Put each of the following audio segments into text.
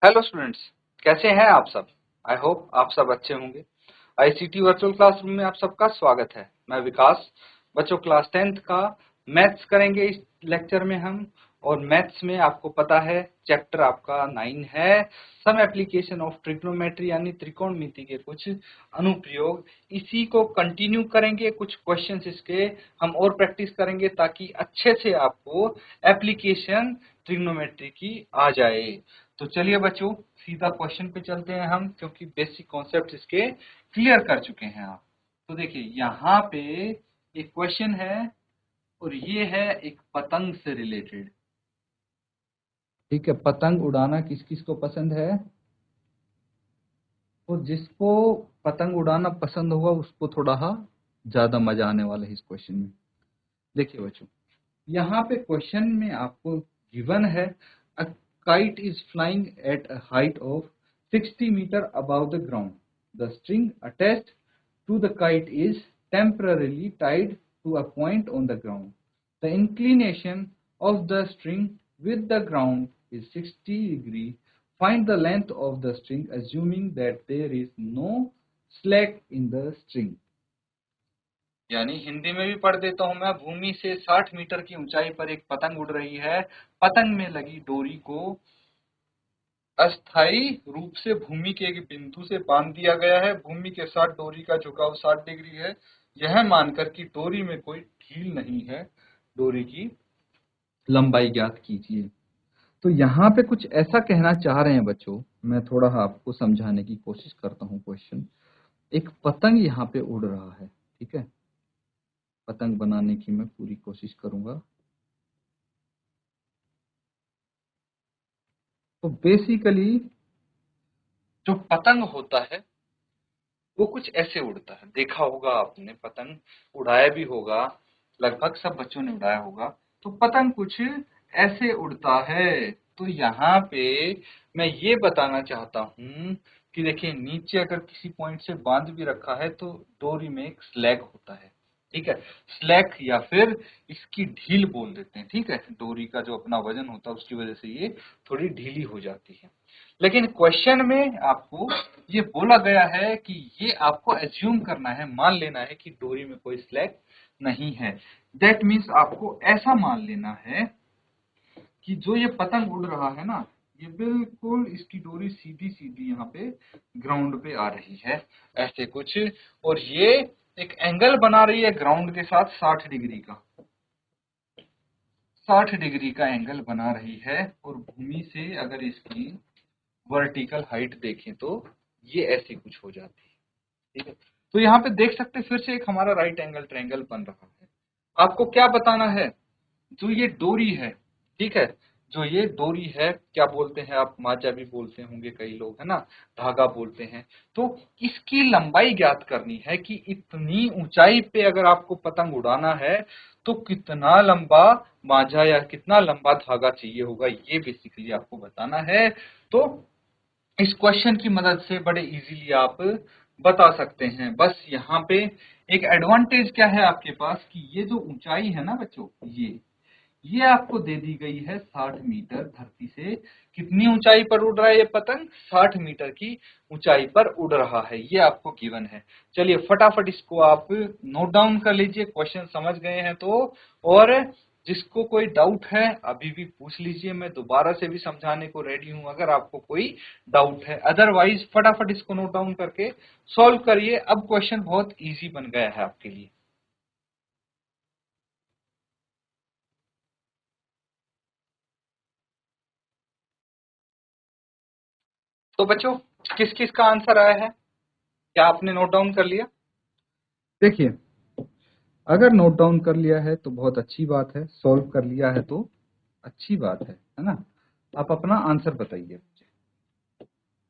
Hello students, कैसे हैं आप सब। आई होप आप सब अच्छे होंगे। आईसीटी वर्चुअल क्लासरूम में आप सबका स्वागत है। मैं विकास। बच्चों, क्लास 10th का मैथ्स करेंगे इस लेक्चर में हम। और मैथ्स में आपको पता है चैप्टर आपका 9 है, सम एप्लीकेशन ऑफ ट्रिग्नोमेट्री, यानी त्रिकोणमिति के कुछ अनुप्रयोग। इसी को कंटिन्यू करेंगे, कुछ क्वेश्चंस इसके हम और प्रैक्टिस करेंगे ताकि अच्छे से आपको एप्लीकेशन ट्रिग्नोमेट्री की आ जाए। तो चलिए बच्चों, सीधा क्वेश्चन पे चलते हैं हम, क्योंकि बेसिक कॉन्सेप्ट इसके क्लियर कर चुके हैं आप। तो देखिए यहाँ पे एक क्वेश्चन है और ये है एक पतंग से रिलेटेड। ठीक है, पतंग उड़ाना किस किस को पसंद है, और जिसको पतंग उड़ाना पसंद होगा उसको थोड़ा ज्यादा मजा आने वाला है इस क्वेश्चन में। देखिए बच्चों, यहाँ पे क्वेश्चन में आपको गिवन है a kite is flying at a height of 60 metre above the ground. The string attached to the kite is temporarily tied to a point on the ground. The inclination of the string with the ground is 60 degree. Find the length of the string assuming that there is no slack in the string. यानी हिंदी में भी पढ़ देता हूं मैं। भूमि से 60 metre की ऊंचाई पर एक पतंग उड़ रही है। पतंग में लगी डोरी को अस्थायी रूप से भूमि के एक बिंदु से बांध दिया गया है। भूमि के साथ डोरी का झुकाव 60 डिग्री है, यह मानकर कि डोरी में कोई ढील नहीं है। डोरी की लंबाई ज्ञात कीजिए। तो यहाँ पे कुछ ऐसा कहना चाह रहे हैं बच्चों, मैं थोड़ा आपको समझाने की कोशिश करता हूँ। क्वेश्चन, एक पतंग यहाँ पे उड़ रहा है, ठीक है। पतंग बनाने की मैं पूरी कोशिश करूंगा। तो बेसिकली जो पतंग होता है वो कुछ ऐसे उड़ता है। देखा होगा आपने, पतंग उड़ाया भी होगा, लगभग सब बच्चों ने उड़ाया होगा। तो पतंग कुछ ऐसे उड़ता है। तो यहाँ पे मैं ये बताना चाहता हूँ कि देखिए, नीचे अगर किसी पॉइंट से बांध भी रखा है तो डोरी में एक स्लैग होता है, ठीक है। स्लैग या फिर इसकी ढील बोल देते हैं, ठीक है। डोरी का जो अपना वजन होता है उसकी वजह से ये थोड़ी ढीली हो जाती है। लेकिन क्वेश्चन में आपको ये बोला गया है कि ये आपको एज्यूम करना है, मान लेना है कि डोरी में कोई स्लैग नहीं है। दैट मीन्स आपको ऐसा मान लेना है कि जो ये पतंग उड़ रहा है ना, ये बिल्कुल इसकी डोरी सीधी सीधी यहाँ पे ग्राउंड पे आ रही है, ऐसे कुछ। और ये एक एंगल बना रही है ग्राउंड के साथ 60 डिग्री का। 60 डिग्री का एंगल बना रही है। और भूमि से अगर इसकी वर्टिकल हाइट देखें तो ये ऐसी कुछ हो जाती है, ठीक है। तो यहाँ पे देख सकते हैं फिर से एक हमारा राइट एंगल ट्रायंगल बन रहा है। आपको क्या बताना है, जो ये डोरी है, ठीक है, जो ये डोरी है, क्या बोलते हैं आप, माजा भी बोलते होंगे कई लोग, है ना, धागा बोलते हैं। तो इसकी लंबाई ज्ञात करनी है कि इतनी ऊंचाई पे अगर आपको पतंग उड़ाना है तो कितना लंबा माजा या कितना लंबा धागा चाहिए होगा, ये बेसिकली आपको बताना है। तो इस क्वेश्चन की मदद से बड़े इजीली आप बता सकते हैं। बस यहाँ पे एक एडवांटेज क्या है आपके पास कि ये जो ऊंचाई है ना बच्चों, ये आपको दे दी गई है 60 मीटर धरती से। कितनी ऊंचाई पर उड़ रहा है ये पतंग, 60 मीटर की ऊंचाई पर उड़ रहा है, ये आपको गिवन है। चलिए फटाफट इसको आप नोट डाउन कर लीजिए, क्वेश्चन समझ गए हैं तो। और जिसको कोई डाउट है अभी भी पूछ लीजिए, मैं दोबारा से भी समझाने को रेडी हूं अगर आपको कोई डाउट है। अदरवाइज फटाफट इसको नोट डाउन करके सॉल्व करिए। अब क्वेश्चन बहुत इजी बन गया है आपके लिए। तो बच्चों, किस किस का आंसर आया है, क्या आपने नोट डाउन कर लिया? देखिए, अगर नोट डाउन कर लिया है तो बहुत अच्छी बात है, सॉल्व कर लिया है तो अच्छी बात है ना। आप अपना आंसर बताइए।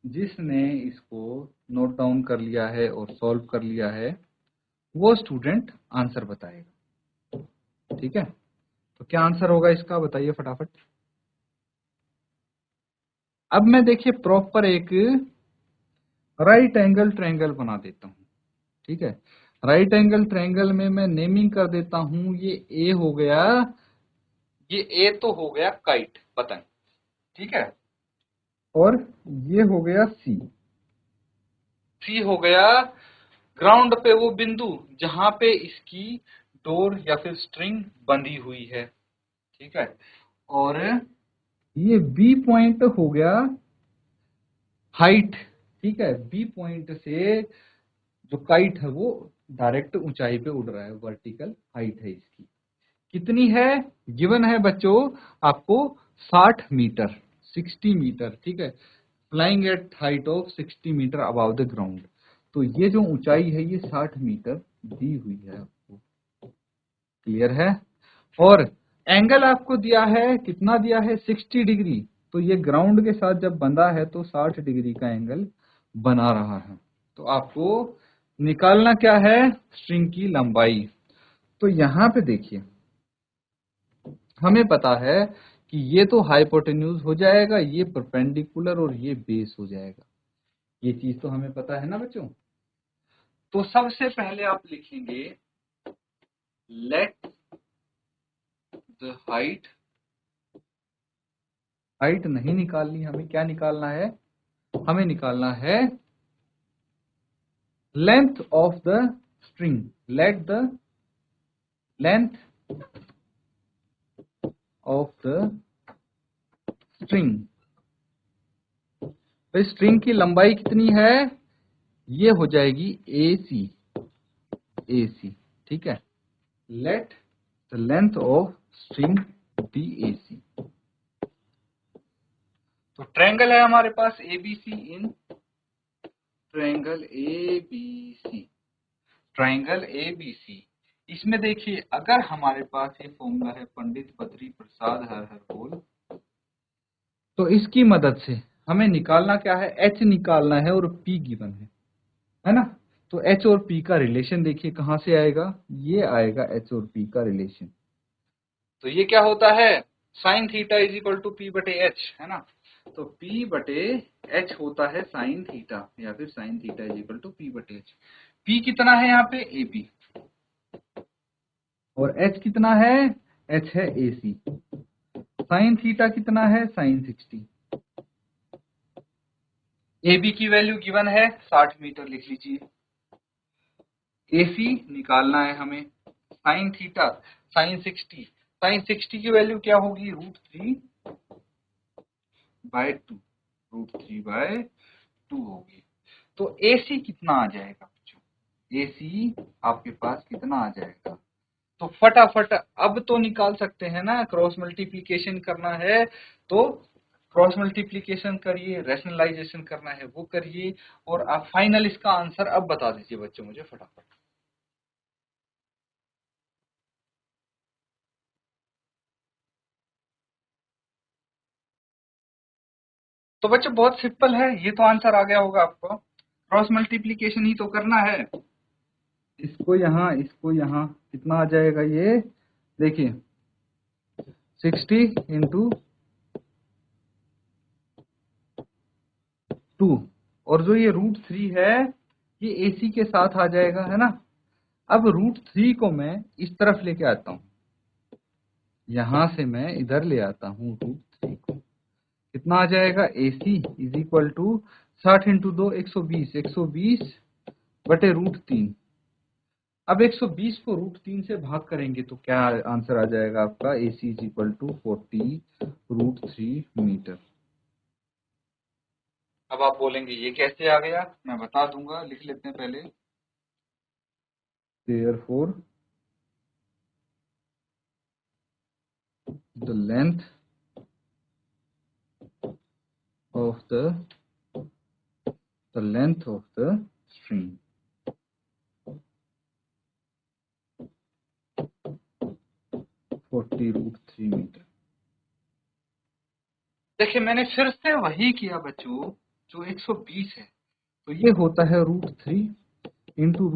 जिसने इसको नोट डाउन कर लिया है और सॉल्व कर लिया है वो स्टूडेंट आंसर बताएगा, ठीक है। तो क्या आंसर होगा इसका, बताइए फटाफट। अब मैं देखिए प्रॉपर एक राइट एंगल ट्रायंगल बना देता हूं, ठीक है। राइट एंगल ट्रायंगल में मैं नेमिंग कर देता हूं, ये ए हो गया, ये ए तो हो गया काइट, पतंग, ठीक है। और ये हो गया सी। सी हो गया ग्राउंड पे वो बिंदु जहां पे इसकी डोर या फिर स्ट्रिंग बंधी हुई है, ठीक है। और ये बी पॉइंट हो गया हाइट, ठीक है। बी पॉइंट से जो काइट है वो डायरेक्ट ऊंचाई पे उड़ रहा है, वर्टिकल हाइट है इसकी। कितनी है? गिवन है बच्चों आपको 60 मीटर, 60 मीटर, ठीक है। Flying at height of 60 metre above the ground. तो ये जो ऊंचाई है ये 60 मीटर दी हुई है आपको, क्लियर है। और एंगल आपको दिया है, कितना दिया है? 60 डिग्री। तो ये ग्राउंड के साथ जब बंधा है तो 60 डिग्री का एंगल बना रहा है। तो आपको निकालना क्या है? स्ट्रिंग की लंबाई। तो यहां पे देखिए, हमें पता है कि ये तो हाइपोटेन्यूज हो जाएगा, ये परपेंडिकुलर और ये बेस हो जाएगा। ये चीज तो हमें पता है ना बच्चों। तो सबसे पहले आप लिखेंगे लेट द हाइट, हाइट नहीं निकालनी, हमें क्या निकालना है? हमें निकालना है length of the string. Late the length of the string. तो स्ट्रिंग की लंबाई कितनी है? ये हो जाएगी AC, AC, ठीक है। Let the length of string be AC। तो ट्रायंगल है हमारे पास ABC in triangle ABC, triangle ABC। इसमें देखिए, अगर हमारे पास ये फॉर्मूला है पंडित बद्री प्रसाद हर हर बोल, तो इसकी मदद से हमें निकालना क्या है? H निकालना है और P गिवन है ना। तो H और P का रिलेशन देखिए कहां से आएगा? ये आएगा H और P का रिलेशन। तो ये क्या होता है? Sine theta is equal to P बटे H, है ना। तो P बटे H होता है साइन थीटा, या फिर sine theta is equal to P बटे H। P कितना है यहाँ पे? AB। और H कितना है? H है AC। साइन थीटा कितना है? साइन 60। AB की वैल्यू गिवन है 60 मीटर, लिख लीजिए। AC निकालना है हमें, साइन थीटा साइन 60। साइन 60 की वैल्यू क्या होगी? √3/2, √3/2 होगी। तो AC कितना आ जाएगा बच्चों? AC आपके पास कितना आ जाएगा? तो फटाफट अब तो निकाल सकते हैं ना, क्रॉस मल्टीप्लीकेशन करना है तो क्रॉस मल्टीप्लीकेशन करिए, रैशनलाइजेशन करना है वो करिए, और आप फाइनल इसका आंसर अब बता दीजिए बच्चों मुझे फटाफट। तो बच्चों बहुत सिंपल है, ये तो आंसर आ गया होगा आपको। क्रॉस मल्टीप्लीकेशन ही तो करना है। इसको यहाँ कितना आ जाएगा? ये देखिए 60 इंटू 2, और जो ये √3 है ये AC के साथ आ जाएगा, है ना। अब √3 को मैं इस तरफ लेके आता हूँ, यहां से मैं इधर ले आता हूँ √3 को। कितना आ जाएगा? AC is equal to 60 into 2 120, 120 बटे √3। अब 120 को √3 से भाग करेंगे तो क्या आंसर आ जाएगा आपका? AC is equal to 40√3 metre. अब आप बोलेंगे ये कैसे आ गया? मैं बता दूंगा, लिख लेते हैं पहले। Therefore, the length of the length of the string 40√3 metre. देखिए मैंने फिर से वही किया बच्चों जो 120 है, तो ये होता है √3 इंटू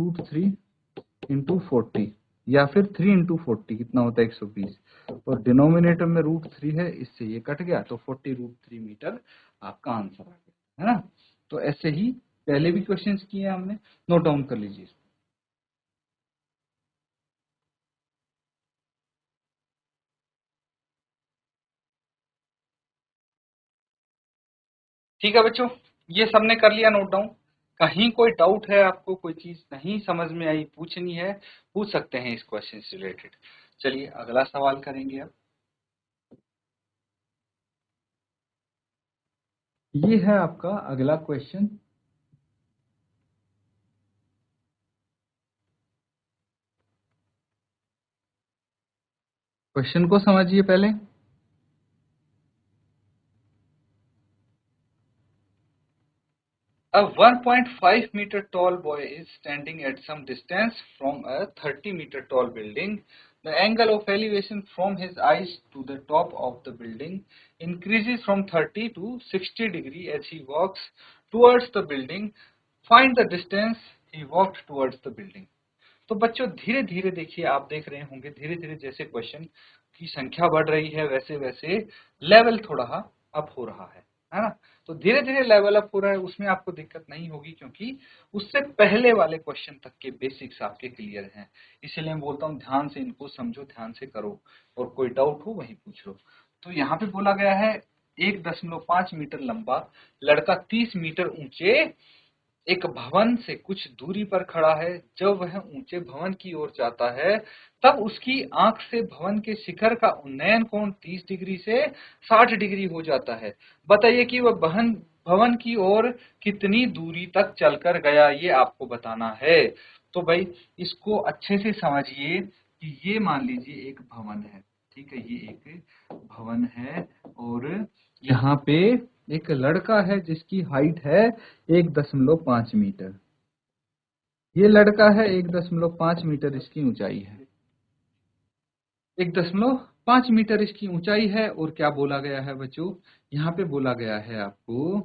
40, या फिर 3 इंटू 40 कितना होता है? 120। और डिनोमिनेटर में √3 है, इससे ये कट गया तो 40√3 मीटर आपका आंसर आ गया, है ना। तो ऐसे ही पहले भी क्वेश्चंस किए हमने, नोट डाउन कर लीजिए। ठीक है बच्चों, ये सबने कर लिया नोट डाउन। कहीं कोई डाउट है आपको, कोई चीज नहीं समझ में आई, पूछनी है, पूछ सकते हैं इस क्वेश्चन से रिलेटेड। चलिए अगला सवाल करेंगे अब। ये है आपका अगला क्वेश्चन। क्वेश्चन को समझिए पहले। A 1.5 meter tall boy is standing at some distance from a 30-meter tall building. The angle of elevation from his eyes to the top of the building increases from 30 to 60 degree as he walks towards the building. Find the distance he walked towards the building. तो बच्चों धीरे धीरे देखिए, आप देख रहे होंगे धीरे धीरे जैसे क्वेश्चन की संख्या बढ़ रही है वैसे वैसे लेवल थोड़ा अप हो रहा है ना। तो धीरे धीरे लेवल अप हो रहा है, उसमें आपको दिक्कत नहीं होगी क्योंकि उससे पहले वाले क्वेश्चन तक के बेसिक्स आपके क्लियर हैं। इसलिए मैं बोलता हूँ ध्यान से इनको समझो, ध्यान से करो, और कोई डाउट हो वही पूछ लो। तो यहाँ पे बोला गया है 1.5 मीटर लंबा लड़का 30 मीटर ऊंचे एक भवन से कुछ दूरी पर खड़ा है। जब वह ऊंचे भवन की ओर जाता है तब उसकी आंख से भवन के शिखर का उन्नयन कोण 30 डिग्री से 60 डिग्री हो जाता है। बताइए कि वह भवन की ओर कितनी दूरी तक चलकर गया, ये आपको बताना है। तो भाई इसको अच्छे से समझिए कि ये मान लीजिए एक भवन है, ठीक है, ये एक भवन है और यहाँ पे एक लड़का है जिसकी हाइट है 1.5 मीटर। ये लड़का है 1.5 मीटर इसकी ऊंचाई है, 1.5 मीटर इसकी ऊंचाई है। और क्या बोला गया है बच्चों, यहाँ पे बोला गया है आपको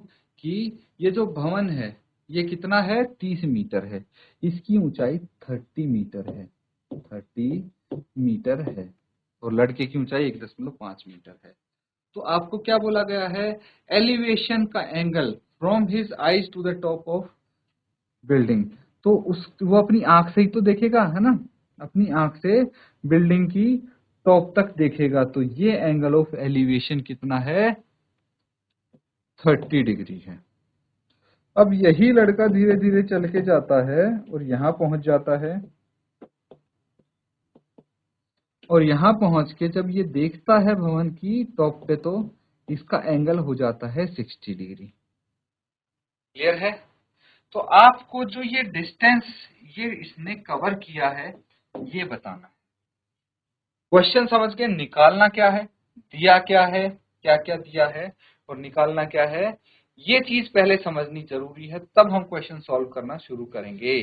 कि ये जो भवन है ये कितना है, 30 मीटर है, इसकी ऊंचाई 30 मीटर है, 30 मीटर है, और लड़के की ऊंचाई 1.5 मीटर है। तो आपको क्या बोला गया है, एलिवेशन का angle from his eyes to the top of building. तो उस वो अपनी आंख से ही तो देखेगा, है ना, अपनी आंख से बिल्डिंग की टॉप तक देखेगा। तो ये एंगल ऑफ एलिवेशन कितना है, 30 डिग्री है। अब यही लड़का धीरे धीरे चल के जाता है और यहां पहुंच जाता है, और यहां पहुंच के जब ये देखता है भवन की टॉप पे तो इसका एंगल हो जाता है 60 डिग्री। क्लियर है। तो आपको जो ये डिस्टेंस ये इसने कवर किया है ये बताना है। क्वेश्चन समझ के निकालना क्या है, दिया क्या है, क्या क्या दिया है, और निकालना क्या है, ये चीज पहले समझनी जरूरी है, तब हम क्वेश्चन सॉल्व करना शुरू करेंगे।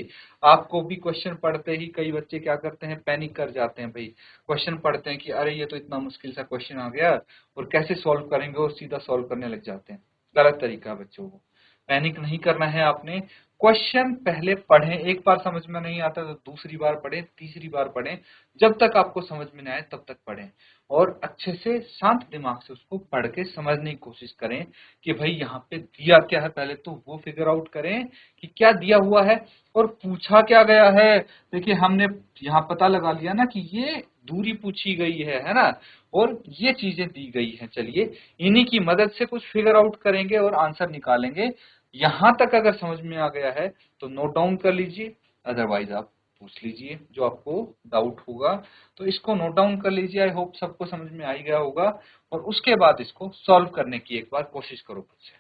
आपको भी क्वेश्चन पढ़ते ही कई बच्चे क्या करते हैं, पैनिक कर जाते हैं। भाई क्वेश्चन पढ़ते हैं कि अरे ये तो इतना मुश्किल सा क्वेश्चन आ गया और कैसे सॉल्व करेंगे, और सीधा सॉल्व करने लग जाते हैं। गलत तरीका है बच्चों को, पैनिक नहीं करना है आपने। क्वेश्चन पहले पढ़ें, एक बार समझ में नहीं आता तो दूसरी बार पढ़ें, तीसरी बार पढ़ें, जब तक आपको समझ में नहीं आए तब तक पढ़ें, और अच्छे से शांत दिमाग से उसको पढ़ के समझने की कोशिश करें कि भाई यहाँ पे दिया क्या है, पहले तो वो फिगर आउट करें कि क्या दिया हुआ है और पूछा क्या गया है। देखिए हमने यहाँ पता लगा लिया ना कि ये दूरी पूछी गई है ना, और ये चीजें दी गई हैं। चलिए इन्हीं की मदद से कुछ फिगर आउट करेंगे और आंसर निकालेंगे। यहां तक अगर समझ में आ गया है तो नोट डाउन कर लीजिए, अदरवाइज आप पूछ लीजिए जो आपको डाउट होगा। तो इसको नोट डाउन कर लीजिए, आई होप सबको समझ में आ ही गया होगा, और उसके बाद इसको सॉल्व करने की एक बार कोशिश करो खुद से।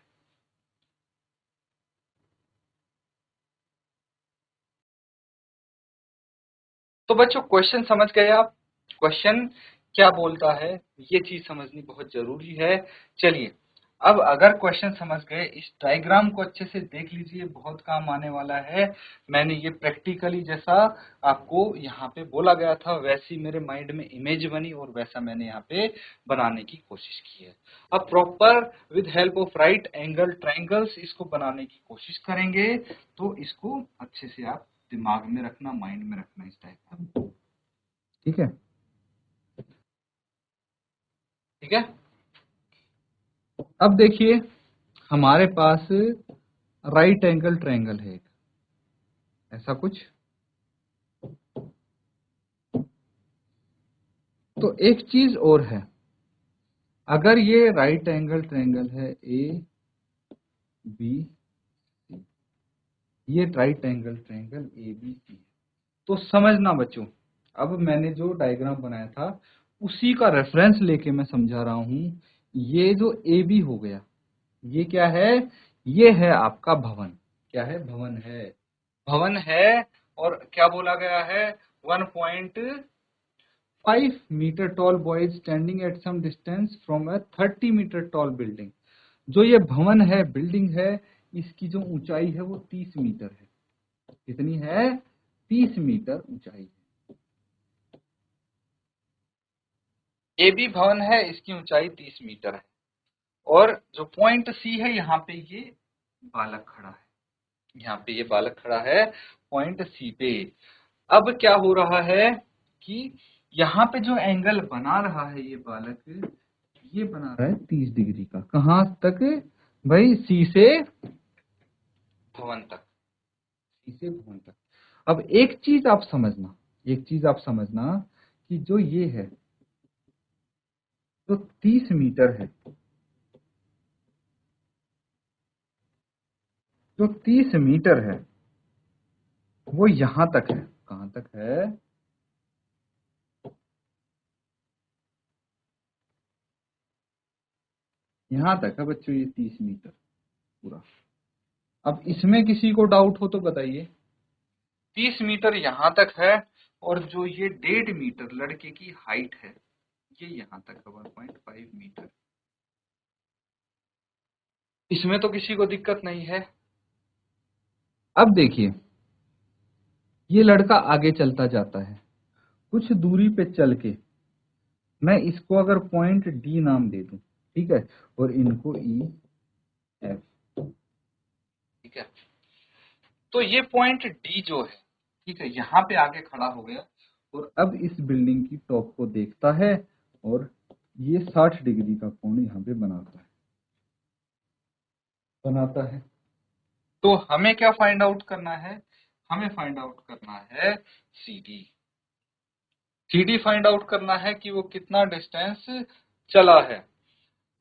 तो बच्चों क्वेश्चन समझ गए आप, क्वेश्चन क्या बोलता है ये चीज समझनी बहुत जरूरी है। चलिए अब अगर क्वेश्चन समझ गए, इस डायग्राम को अच्छे से देख लीजिए, बहुत काम आने वाला है। मैंने ये प्रैक्टिकली जैसा आपको यहाँ पे बोला गया था वैसी मेरे माइंड में इमेज बनी और वैसा मैंने यहाँ पे बनाने की कोशिश की है। अब proper with help of right angle triangles इसको बनाने की कोशिश करेंगे। तो इसको अच्छे से आप दिमाग में रखना, माइंड में रखना इस डायग्राम, ठीक है, ठीक है। अब देखिए हमारे पास राइट एंगल ट्रायंगल है ऐसा कुछ। तो एक चीज और है, अगर ये राइट एंगल ट्रायंगल है ए बी, ये right angle triangle A B C. तो समझना बच्चों, अब मैंने जो डायग्राम बनाया था उसी का रेफरेंस लेके मैं समझा रहा हूं। ये जो ए बी हो गया, ये क्या है? ये है आपका भवन। क्या है? भवन है। भवन है। और क्या बोला गया है? 1.5 metre tall boy standing at some distance from a 30 metre tall building. जो ये भवन है, बिल्डिंग है, इसकी जो ऊंचाई है वो 30 मीटर है। कितनी है? 30 मीटर ऊंचाई है। ए बी भवन है, इसकी ऊंचाई 30 मीटर है। और जो पॉइंट सी है, यहाँ पे ये बालक खड़ा है। यहाँ पे ये बालक खड़ा है पॉइंट सी पे। अब क्या हो रहा है कि यहाँ पे जो एंगल बना रहा है ये बालक, ये बना रहा है 30 डिग्री का। कहाँ तक भाई? सी से भवन तक। सी से भवन तक। अब एक चीज आप समझना, एक चीज आप समझना कि जो ये है, जो 30 मीटर है, जो 30 मीटर है वो यहां तक है। कहां तक है? यहां तक है बच्चों, ये 30 मीटर पूरा। अब इसमें किसी को डाउट हो तो बताइए। 30 मीटर यहां तक है, और जो ये 1.5 मीटर लड़के की हाइट है, ये यहां तक है 1.5 मीटर। इसमें तो किसी को दिक्कत नहीं है। अब देखिए, ये लड़का आगे चलता जाता है, कुछ दूरी पे चल के मैं इसको अगर पॉइंट डी नाम दे दूं, ठीक है, और इनको ई एफ, ठीक है, तो ये पॉइंट डी जो है, ठीक है, यहाँ पे आके खड़ा हो गया और अब इस बिल्डिंग की टॉप को देखता है और ये 60 डिग्री का कोण यहाँ पे बनाता है। तो हमें क्या फाइंड आउट करना है? हमें फाइंड आउट करना है C D. C D find out करना है कि वो कितना डिस्टेंस चला है।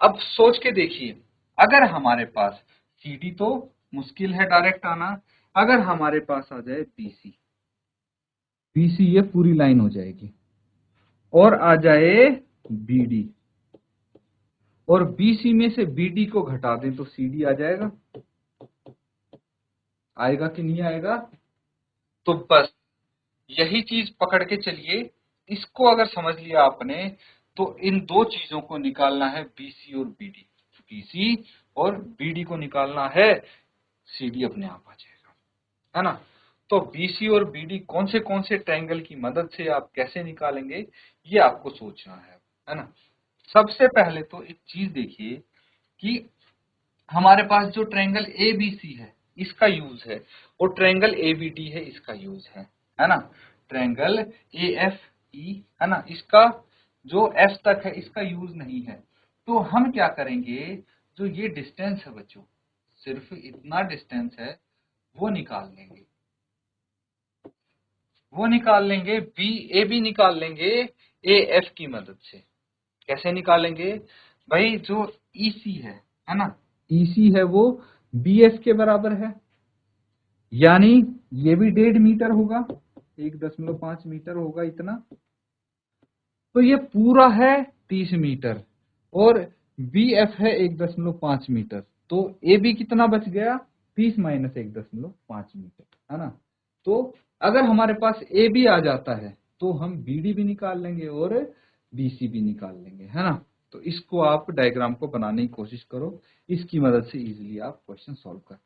अब सोच के देखिए, अगर हमारे पास सी डी तो मुश्किल है डायरेक्ट आना, अगर हमारे पास आ जाए बीसी, बीसी ये पूरी लाइन हो जाएगी, और आ जाए बीडी, और बीसी में से बीडी को घटा दें तो सीडी आ जाएगा। आएगा कि नहीं आएगा? तो बस यही चीज पकड़ के चलिए। इसको अगर समझ लिया आपने, तो इन दो चीजों को निकालना है, बीसी और बीडी। बीसी और बीडी को निकालना है, सीडी अपने आप आ जाएगा, है ना। तो बीसी और बीडी कौन से ट्रायंगल की मदद से आप कैसे निकालेंगे, ये आपको सोचना है ना। सबसे पहले तो एक चीज देखिए कि हमारे पास जो ट्रायंगल ए बी सी है इसका यूज है, और ट्रायंगल ए बी डी है इसका यूज है ना। ट्रायंगल ए एफ ई, है ना, इसका जो एफ तक है इसका यूज नहीं है। तो हम क्या करेंगे, जो ये डिस्टेंस है बच्चों, सिर्फ इतना डिस्टेंस है, वो निकाल लेंगे। वो निकाल लेंगे, बी ए बी निकाल लेंगे ए एफ की मदद से। कैसे निकालेंगे भाई? जो ईसी है ना, ईसी है वो बी एफ के बराबर है, यानी ये भी 1.5 मीटर होगा, 1.5 मीटर होगा इतना। तो ये पूरा है 30 मीटर, और बी एफ है 1.5 मीटर। तो ए बी कितना बच गया? 30 माइनस 1.5 मीटर, है ना। तो अगर हमारे पास ए बी आ जाता है तो हम बी डी भी निकाल लेंगे और बी सी भी निकाल लेंगे, है ना। तो इसको आप डायग्राम को बनाने की कोशिश करो, इसकी मदद से इजीली आप क्वेश्चन सॉल्व कर।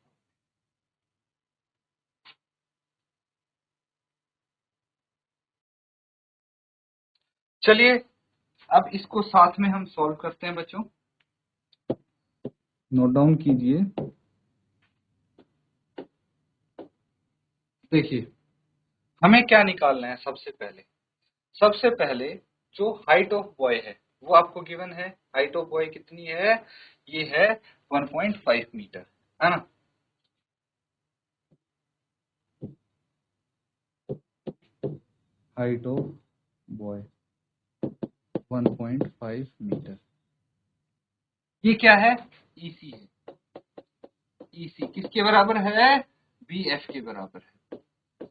चलिए अब इसको साथ में हम सॉल्व करते हैं बच्चों। नोट डाउन कीजिए। देखिए, हमें क्या निकालना है? सबसे पहले जो हाइट ऑफ बॉय है वो आपको गिवन है। हाइट ऑफ बॉय कितनी है? ये है 1.5 मीटर, है ना। Height of boy 1.5 metre. ये क्या है? ईसी है। EC किसके बराबर है? BF के बराबर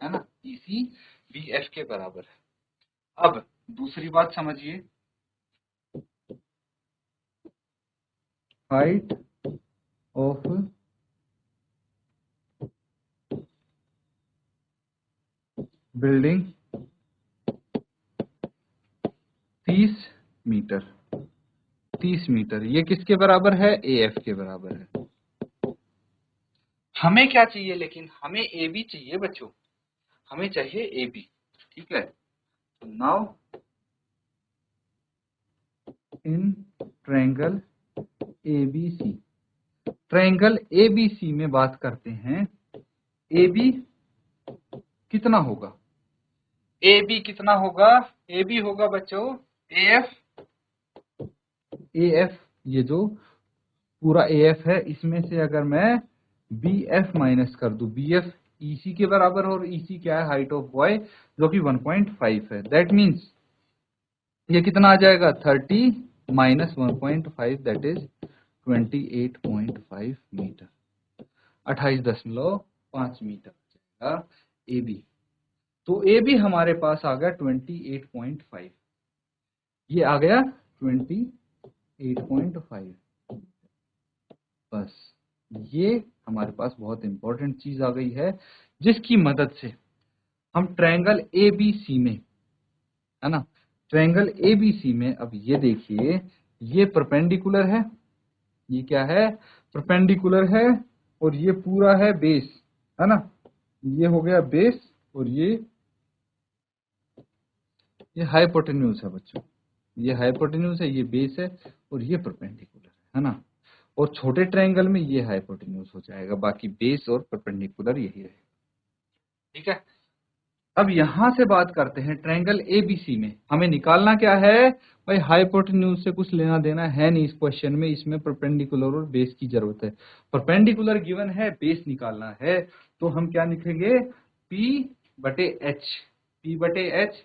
है ना, EC BF के बराबर है। अब दूसरी बात समझिए, height of building 30 metre, 30 metre, ये किसके बराबर है? AF के बराबर है। हमें क्या चाहिए? लेकिन हमें AB चाहिए बच्चों, हमें चाहिए AB, ठीक है। तो now in triangle ABC, triangle ABC में बात करते हैं, AB कितना होगा? AB कितना होगा? AB होगा बच्चों AF, ये जो पूरा AF है, इसमें से अगर मैं BF माइनस कर दूं, BF EC के बराबर, और EC क्या है? हाइट ऑफ बॉय, जो कि 1.5 है। दैट मीन्स ये कितना आ जाएगा? 30 minus 1.5, that is 28.5 metre, 28.5 metre आ जाएगा AB। तो AB हमारे पास आ गया 28.5, ये आ गया 28.5। बस ये हमारे पास बहुत इंपॉर्टेंट चीज आ गई है, जिसकी मदद से हम ट्रायंगल ABC में, है ना, ट्रायंगल ABC में, अब ये देखिए, ये परपेंडिकुलर है, ये क्या है? परपेंडिकुलर है, और ये पूरा है बेस, है ना, ये हो गया बेस, और ये हाइपोटेन्यूज है बच्चों, ये हाइपोटेन्यूज है, ये बेस है, और ये परपेंडिकुलर है ना। और छोटे ट्रायंगल में ये हाइपोटेन्यूज हो जाएगा, बाकी बेस और परपेंडिकुलर यही रहेगा, ठीक है। अब यहां से बात करते हैं ट्रायंगल ABC में, हमें निकालना क्या है भाई? हाइपोटेन्यूज से कुछ लेना देना है नहीं इस क्वेश्चन में, इसमें परपेंडिकुलर और बेस की जरूरत है। परपेंडिकुलर गिवन है, बेस निकालना है, तो हम क्या लिखेंगे? P/H, P/H,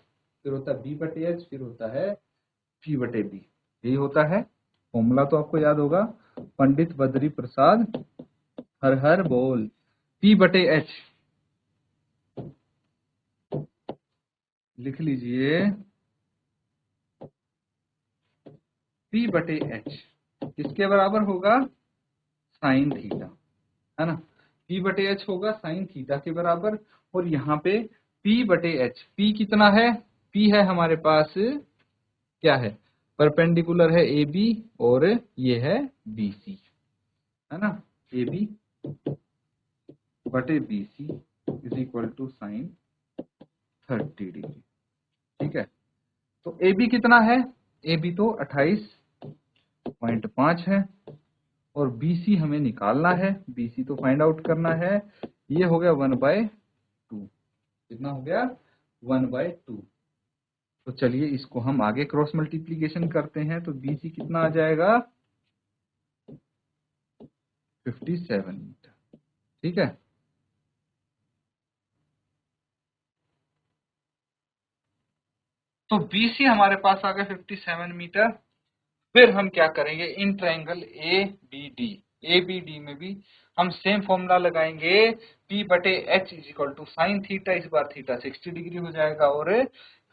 फिर होता है B/H, फिर होता है P/B, यही होता है फॉर्मूला। तो आपको याद होगा, पंडित बद्री प्रसाद हर हर बोल। P/H लिख लीजिए, P/H किसके बराबर होगा? साइन थीटा, है ना। P/H होगा साइन थीटा के बराबर, और यहाँ पे P/H, P कितना है? P है हमारे पास, क्या है? परपेंडिकुलर है AB, और ये है BC, है ना, AB बटे BC is equal to sine 30 degree, ठीक है। तो AB कितना है? AB तो 28.5 है, और BC हमें निकालना है, BC तो फाइंड आउट करना है। ये हो गया 1/2, कितना हो गया? 1/2। तो चलिए इसको हम आगे क्रॉस मल्टीप्लीकेशन करते हैं, तो BC कितना आ जाएगा? 57 मीटर, ठीक है। तो BC हमारे पास आ गया 57 मीटर। फिर हम क्या करेंगे? इन ट्रायंगल ABD में भी हम सेम फॉर्मूला लगाएंगे, P/H is equal to sine theta, इस बार थीटा 60 डिग्री हो जाएगा, और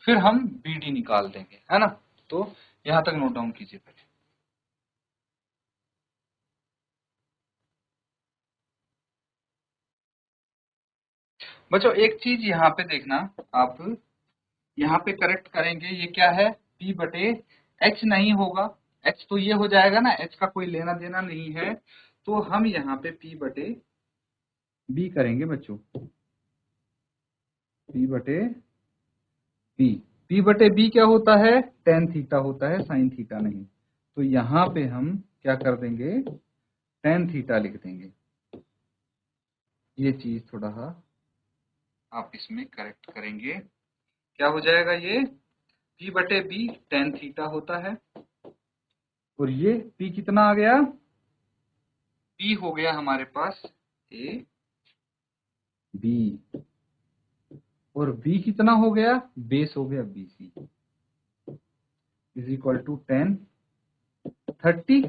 फिर हम BD निकाल देंगे, है ना। तो यहां तक नोट डाउन कीजिए पहले। बच्चों एक चीज यहाँ पे देखना, आप यहाँ पे करेक्ट करेंगे, ये क्या है? P/H नहीं होगा, H तो ये हो जाएगा ना, H का कोई लेना देना नहीं है, तो हम यहाँ पे P/B करेंगे बच्चों, P/B। P/B क्या होता है? टेन थीटा होता है, साइन थीटा नहीं। तो यहाँ पे हम क्या कर देंगे? टेन थीटा लिख देंगे। ये चीज थोड़ा आप इसमें करेक्ट करेंगे, क्या हो जाएगा? ये P/B टेन थीटा होता है, और ये P कितना आ गया? P हो गया हमारे पास AB, और B कितना हो गया? बेस हो गया BC, इज इक्वल टू 10, 30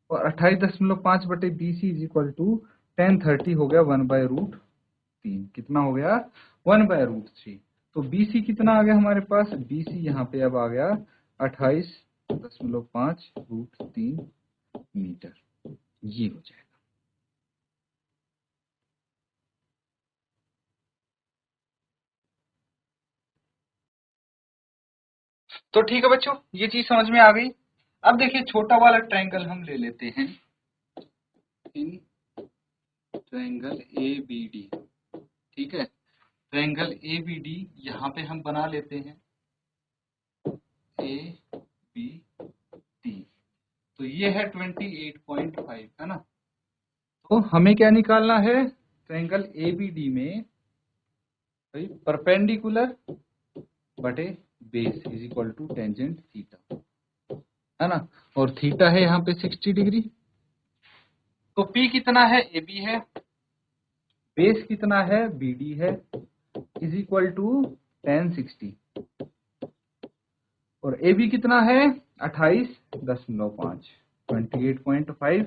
और 28.5 बटे BC इज इक्वल टू 1030 हो गया 1/√3। कितना हो गया? 1/√3। तो BC कितना आ गया हमारे पास? BC यहाँ पे अब आ गया 28.5√3 मीटर। ये हो जाएगा। तो ठीक है बच्चों, ये चीज समझ में आ गई। अब देखिए छोटा वाला ट्रायंगल हम ले लेते हैं, इन ट्रायंगल ABD। ठीक है, ट्रायंगल ABD यहाँ पे हम बना लेते हैं ABD। तो ये है 28.5, है ना। तो हमें क्या निकालना है? ट्रायंगल ABD में परपेंडिकुलर बटे base is equal to tangent theta, है ना। और थीटा है यहाँ पे 60 डिग्री। तो P कितना है? AB है। बेस कितना है? BD है, इज इक्वल टू tan 60। और AB कितना है? 28.5, 28.5।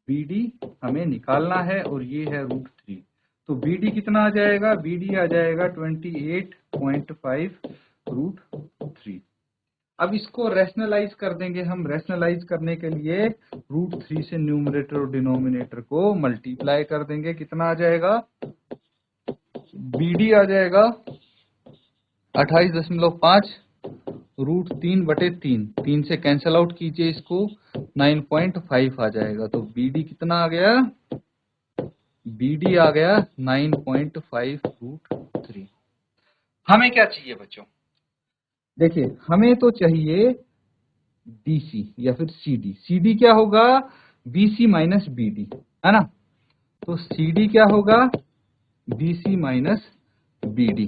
BD हमें निकालना है और ये है √3। तो BD कितना आ जाएगा? BD आ जाएगा 28.5 √3। अब इसको रैशनलाइज कर देंगे हम। रैशनलाइज करने के लिए √3 से न्यूमरेटर और डिनोमिनेटर को मल्टीप्लाई कर देंगे। कितना आ जाएगा? BD आ जाएगा 28.5 √3/3। 3 से कैंसल आउट कीजिए इसको, 9.5 आ जाएगा। तो BD कितना आ गया? BD आ गया 9.5 √3। हमें क्या चाहिए बच्चों? देखिए हमें तो चाहिए DC या फिर CD। CD क्या होगा? BC माइनस BD, है ना। तो CD क्या होगा? BC minus BD।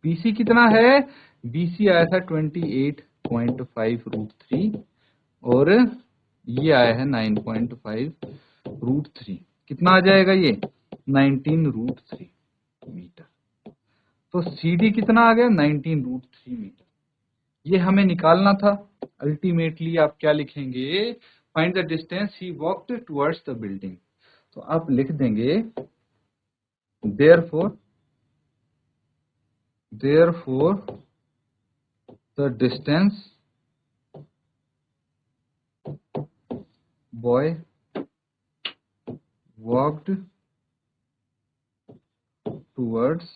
BC कितना है? BC आया था 28.5 √3 और ये आया है 9.5 √3। कितना आ जाएगा ये? 19 √3 मीटर। तो CD कितना आ गया? 19 √3 मीटर। ये हमें निकालना था। अल्टीमेटली आप क्या लिखेंगे? Find the distance he walked towards the building. तो आप लिख देंगे therefore the distance boy walked towards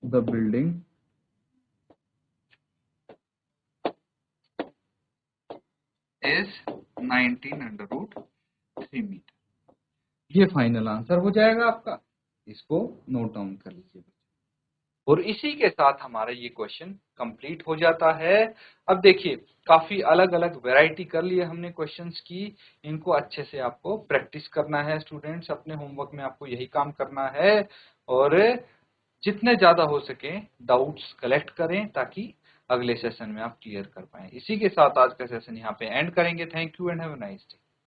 the building is 19 √3 metre. ये फाइनल आंसर हो जाएगा आपका। इसको नोट डाउन कर लीजिए। और इसी के साथ हमारा ये क्वेश्चन कंप्लीट हो जाता है। अब देखिए काफी अलग अलग वैरायटी कर लिए हमने क्वेश्चंस की। इनको अच्छे से आपको प्रैक्टिस करना है स्टूडेंट्स। अपने होमवर्क में आपको यही काम करना है और जितने ज्यादा हो सके डाउट्स कलेक्ट करें ताकि अगले सेशन में आप क्लियर कर पाएं। इसी के साथ आज का सेशन यहाँ पे एंड करेंगे। Thank you and have a nice day.